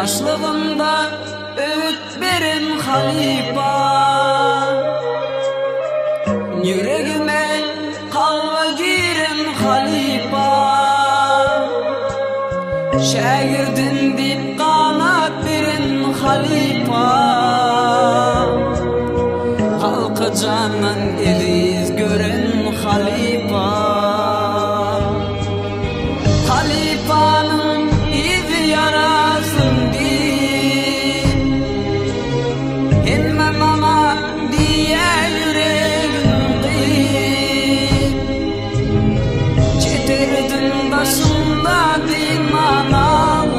Yaşlığımda öğüt verin halifa, yüreğime kalva girin halifa. Şagirdin dip kanat verin halifa, halkı canan eliz görün halifa. Halifanın izi yarasın din, inmem ama diye yüreğim din. Çetirdin başımda din analayım,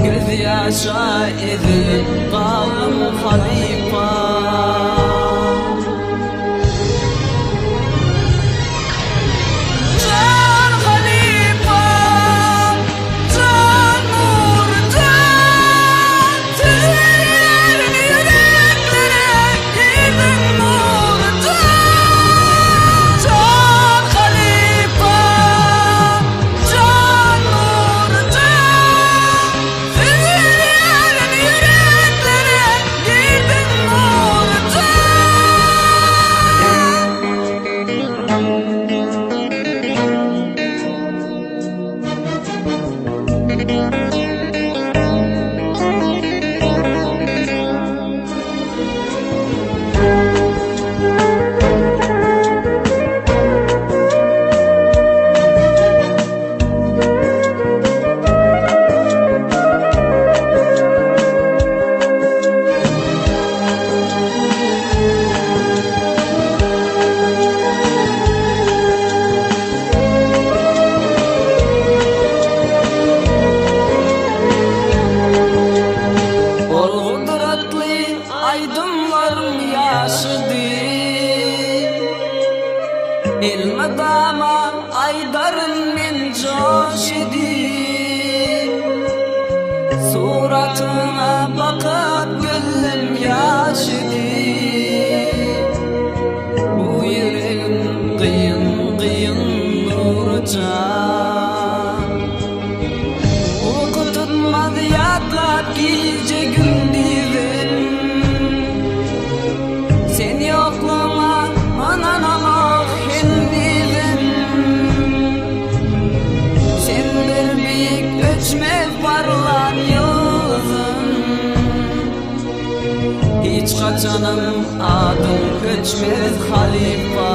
göz yaşa edip kaldım halifa. Aydınlarım yaşıdı, ilmi dama aydarın min coş idi. Suratına bakıp gönlüm yaş idi. Bu yüreğim kıyın kıyın nurcan, uyku tutmadı yatlar gece gündüzüm. Sen yokluğuma ananama hindizim. Sen bir büyük göçmez parlan yıldızım. Hiç kaçanım adım göçmez halifa.